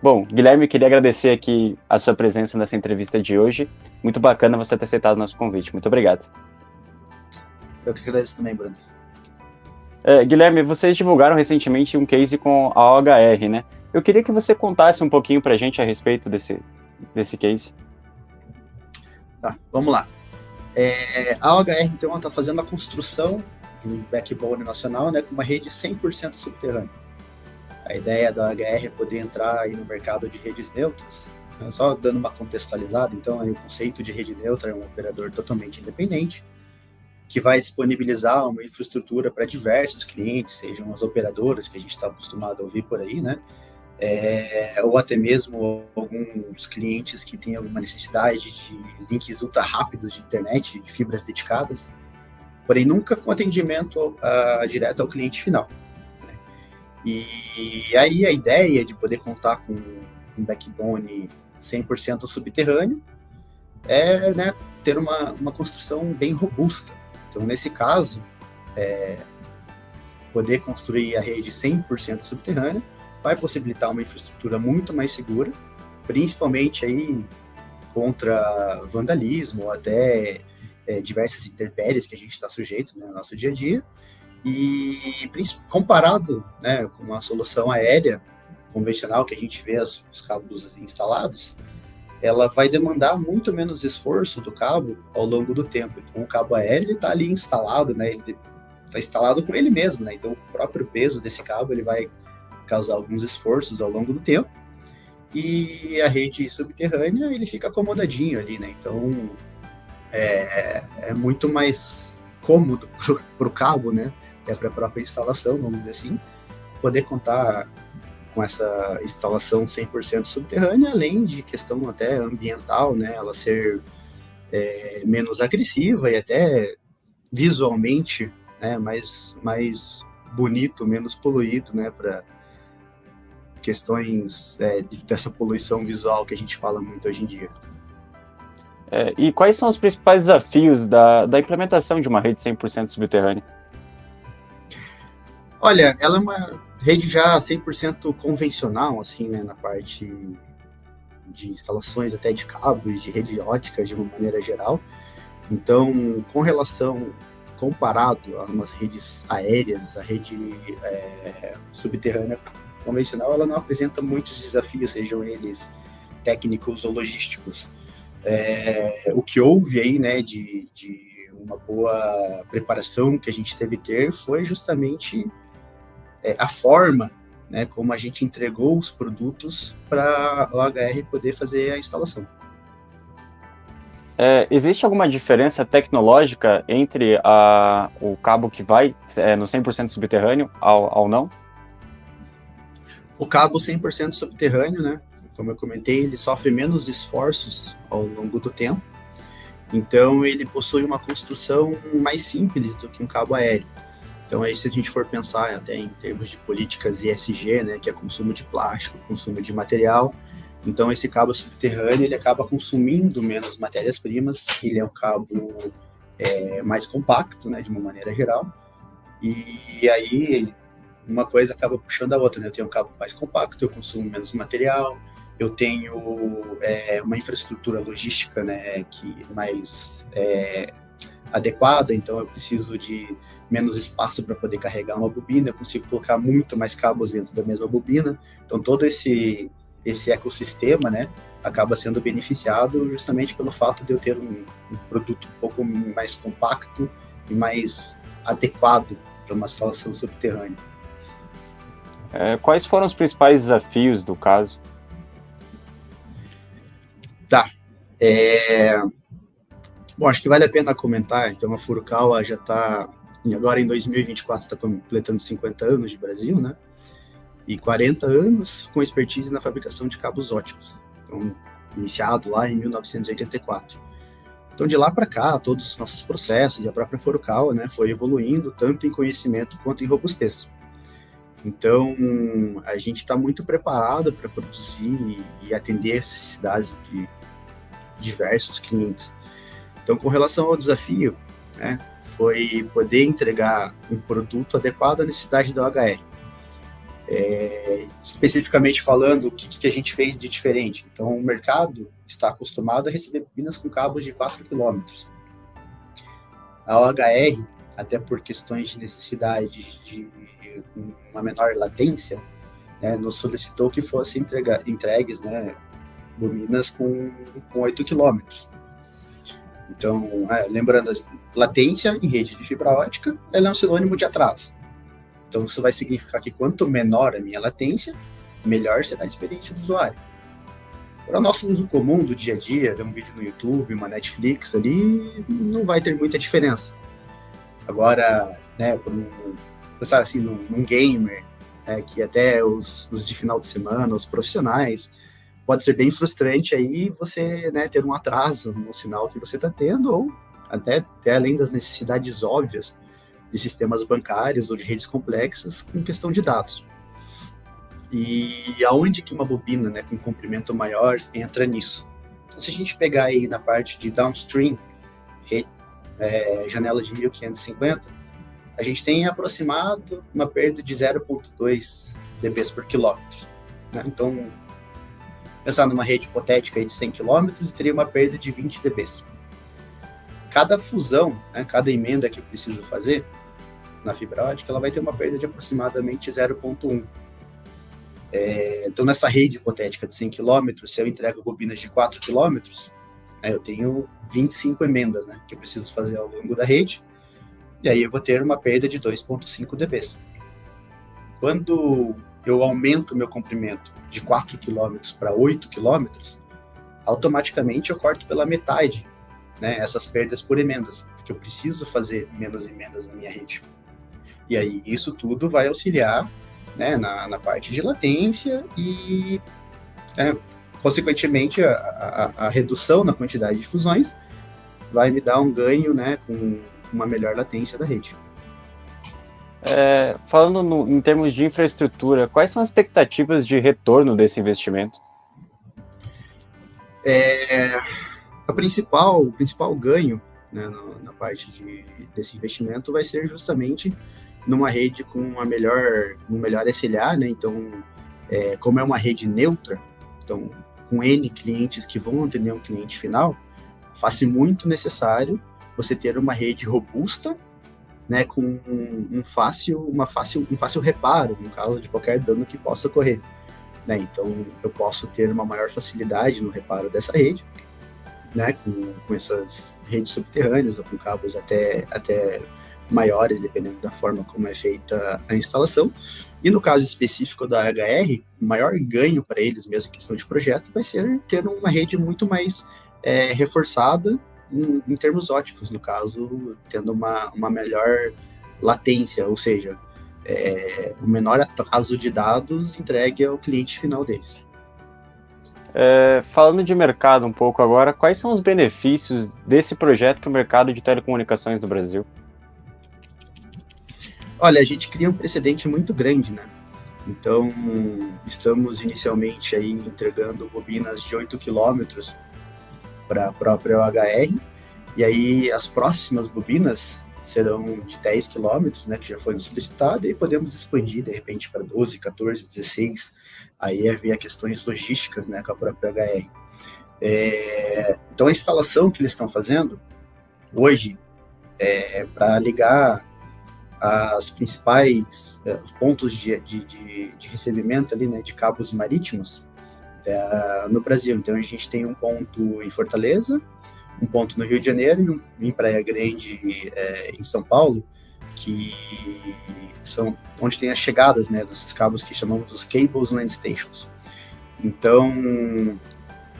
Bom, Guilherme, queria agradecer aqui a sua presença nessa entrevista de hoje. Muito bacana você ter aceitado o nosso convite. Muito obrigado. Eu que agradeço também, Bruno. Guilherme, vocês divulgaram recentemente um case com a OHR, né? Eu queria que você contasse um pouquinho para a gente a respeito desse case. Tá, vamos lá. A OHR, então, está fazendo a construção de um backbone nacional, né, com uma rede 100% subterrânea. A ideia da OHR é poder entrar aí no mercado de redes neutras, né, só dando uma contextualizada. Então, aí, o conceito de rede neutra é um operador totalmente independente, que vai disponibilizar uma infraestrutura para diversos clientes, sejam as operadoras que a gente está acostumado a ouvir por aí, né? Ou até mesmo alguns clientes que têm alguma necessidade de links ultra rápidos de internet, de fibras dedicadas, porém nunca com atendimento direto ao cliente final. Né? E aí a ideia de poder contar com um backbone 100% subterrâneo é, né, ter uma construção bem robusta. Então, nesse caso, poder construir a rede 100% subterrânea vai possibilitar uma infraestrutura muito mais segura, principalmente aí contra vandalismo ou até diversas intempéries que a gente está sujeito, né, no nosso dia a dia. E comparado, né, com uma solução aérea convencional que a gente vê os cabos instalados, ela vai demandar muito menos esforço do cabo ao longo do tempo. Então, o cabo aéreo está ali instalado, né? Ele está instalado com ele mesmo, né? Então, o próprio peso desse cabo ele vai causar alguns esforços ao longo do tempo. E a rede subterrânea ele fica acomodadinho ali, né? Então, é muito mais cômodo para o cabo, né? Para a própria instalação, vamos dizer assim, poder contar com essa instalação 100% subterrânea, além de questão até ambiental, né, ela ser menos agressiva e até visualmente, né, mais bonito, menos poluído, né, para questões dessa poluição visual que a gente fala muito hoje em dia. E quais são os principais desafios da implementação de uma rede 100% subterrânea? Olha, ela é uma rede já 100% convencional, assim, né, na parte de instalações até de cabos, de rede ótica de uma maneira geral. Então, com relação, comparado a umas redes aéreas, a rede subterrânea convencional, ela não apresenta muitos desafios, sejam eles técnicos ou logísticos. O que houve aí, né, de uma boa preparação que a gente teve que ter foi justamente a forma, né, como a gente entregou os produtos para o HR poder fazer a instalação. Existe alguma diferença tecnológica entre o cabo que vai no 100% subterrâneo ao não? O cabo 100% subterrâneo, né, como eu comentei, ele sofre menos esforços ao longo do tempo, então ele possui uma construção mais simples do que um cabo aéreo. Então aí se a gente for pensar até em termos de políticas ESG, né, que é consumo de plástico, consumo de material, então esse cabo subterrâneo ele acaba consumindo menos matérias-primas, ele é um cabo mais compacto, né, de uma maneira geral, e aí uma coisa acaba puxando a outra, né? Eu tenho um cabo mais compacto, eu consumo menos material, eu tenho uma infraestrutura logística, né, que mais adequada, então eu preciso de menos espaço para poder carregar uma bobina, eu consigo colocar muito mais cabos dentro da mesma bobina, então todo esse ecossistema, né, acaba sendo beneficiado justamente pelo fato de eu ter um produto um pouco mais compacto e mais adequado para uma instalação subterrânea. Quais foram os principais desafios do caso? Tá. Bom, acho que vale a pena comentar. Então, a Furukawa já está, agora em 2024, está completando 50 anos de Brasil, né? E 40 anos com expertise na fabricação de cabos óticos. Então, iniciado lá em 1984. Então, de lá para cá, todos os nossos processos e a própria Furukawa, né, foi evoluindo tanto em conhecimento quanto em robustez. Então, a gente está muito preparado para produzir e atender as necessidades de diversos clientes. Então, com relação ao desafio, né, foi poder entregar um produto adequado à necessidade da OHR. Especificamente falando, o que a gente fez de diferente? Então, o mercado está acostumado a receber bobinas com cabos de 4 km. A OHR, até por questões de necessidade de uma menor latência, né, nos solicitou que fossem entregues, né, bobinas com 8 km. Então, lembrando, latência em rede de fibra ótica, ela é um sinônimo de atraso. Então, isso vai significar que quanto menor a minha latência, melhor será a experiência do usuário. Para o nosso uso comum do dia a dia, ver um vídeo no YouTube, uma Netflix ali, não vai ter muita diferença. Agora, né, pensar assim, num gamer, que até os de final de semana, os profissionais, pode ser bem frustrante aí você, né, ter um atraso no sinal que você está tendo, ou até além das necessidades óbvias de sistemas bancários ou de redes complexas com questão de dados. E aonde que uma bobina, né, com comprimento maior entra nisso? Então, se a gente pegar aí na parte de downstream, janela de 1550, a gente tem aproximado uma perda de 0,2 dB por quilômetro. Né? Então, pensar numa rede hipotética aí de 100 km, teria uma perda de 20 dB. Cada fusão, né, cada emenda que eu preciso fazer na fibra ótica, ela vai ter uma perda de aproximadamente 0,1. Então, nessa rede hipotética de 100 km, se eu entrego bobinas de 4 km, eu tenho 25 emendas, né, que eu preciso fazer ao longo da rede, e aí eu vou ter uma perda de 2,5 dB. Quando eu aumento o meu comprimento de 4 km para 8 km, automaticamente eu corto pela metade, né, essas perdas por emendas, porque eu preciso fazer menos emendas na minha rede. E aí isso tudo vai auxiliar, né, na parte de latência e, consequentemente, a redução na quantidade de fusões vai me dar um ganho, né, com uma melhor latência da rede. Falando em termos de infraestrutura, quais são as expectativas de retorno desse investimento? O principal ganho, né, na parte desse investimento vai ser justamente numa rede com um melhor SLA, né? Então, como é uma rede neutra, então com N clientes que vão atender um cliente final, faz muito necessário você ter uma rede robusta, né, com um fácil reparo no caso de qualquer dano que possa ocorrer. Né? Então, eu posso ter uma maior facilidade no reparo dessa rede, né, com essas redes subterrâneas ou com cabos até maiores, dependendo da forma como é feita a instalação. E no caso específico da HR, o maior ganho para eles mesmo em questão de projeto vai ser ter uma rede muito mais reforçada em termos óticos, no caso, tendo uma melhor latência, ou seja, o menor atraso de dados entregue ao cliente final deles. Falando de mercado um pouco agora, quais são os benefícios desse projeto para o mercado de telecomunicações do Brasil? Olha, a gente cria um precedente muito grande, né? Então, estamos inicialmente aí entregando bobinas de 8 km para a própria OHR, e aí as próximas bobinas serão de 10 km, né, que já foi solicitado, e podemos expandir, de repente, para 12, 14, 16, aí havia questões logísticas, né, com a própria HR. Então, a instalação que eles estão fazendo hoje para ligar as principais pontos de recebimento ali, né, de cabos marítimos no Brasil. Então, a gente tem um ponto em Fortaleza, um ponto no Rio de Janeiro e em Praia Grande, em São Paulo, que são onde tem as chegadas, né, desses cabos que chamamos os Cables Land Stations. Então,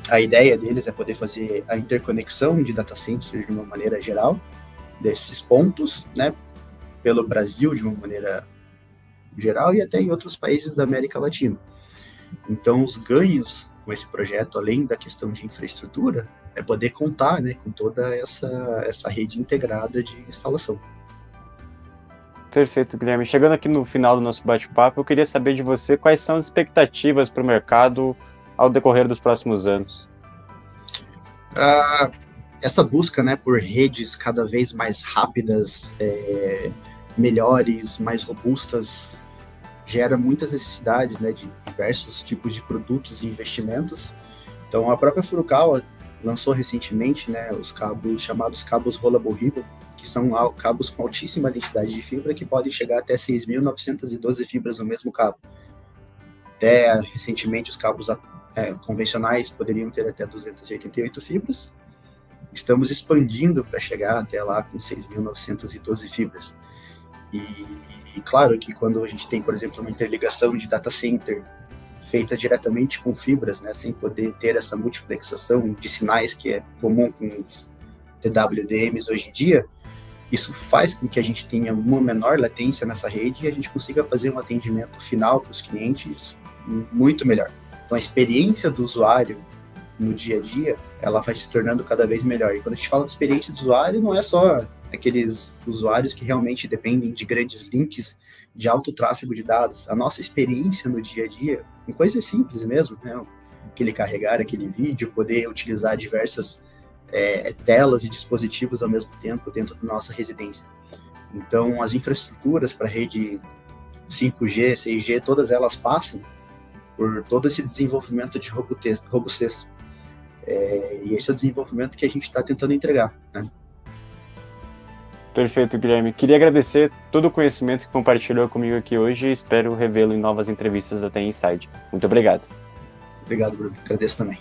a ideia deles é poder fazer a interconexão de data centers de uma maneira geral, desses pontos, né, pelo Brasil de uma maneira geral e até em outros países da América Latina. Então, os ganhos com esse projeto, além da questão de infraestrutura, é poder contar, né, com toda essa rede integrada de instalação. Perfeito, Guilherme. Chegando aqui no final do nosso bate-papo, eu queria saber de você quais são as expectativas para o mercado ao decorrer dos próximos anos. Essa busca, né, por redes cada vez mais rápidas, melhores, mais robustas, gera muitas necessidades, né, de diversos tipos de produtos e investimentos. Então, a própria Furukawa lançou recentemente, né, os cabos chamados cabos Rollable Ribbon, que são cabos com altíssima densidade de fibra, que podem chegar até 6.912 fibras no mesmo cabo. Até recentemente, os cabos convencionais poderiam ter até 288 fibras. Estamos expandindo para chegar até lá com 6.912 fibras. E claro que quando a gente tem, por exemplo, uma interligação de data center feita diretamente com fibras, né, sem poder ter essa multiplexação de sinais que é comum com os DWDMs hoje em dia, isso faz com que a gente tenha uma menor latência nessa rede e a gente consiga fazer um atendimento final para os clientes muito melhor. Então, a experiência do usuário no dia a dia, ela vai se tornando cada vez melhor. E quando a gente fala de experiência do usuário, não é só aqueles usuários que realmente dependem de grandes links de alto tráfego de dados. A nossa experiência no dia a dia, em coisas simples mesmo, né? Aquele carregar aquele vídeo, poder utilizar diversas telas e dispositivos ao mesmo tempo dentro da nossa residência. Então, as infraestruturas para rede 5G, 6G, todas elas passam por todo esse desenvolvimento de robustez. E esse é o desenvolvimento que a gente está tentando entregar, né? Perfeito, Guilherme. Queria agradecer todo o conhecimento que compartilhou comigo aqui hoje e espero revê-lo em novas entrevistas da TI Inside. Muito obrigado. Obrigado, Bruno. Agradeço também.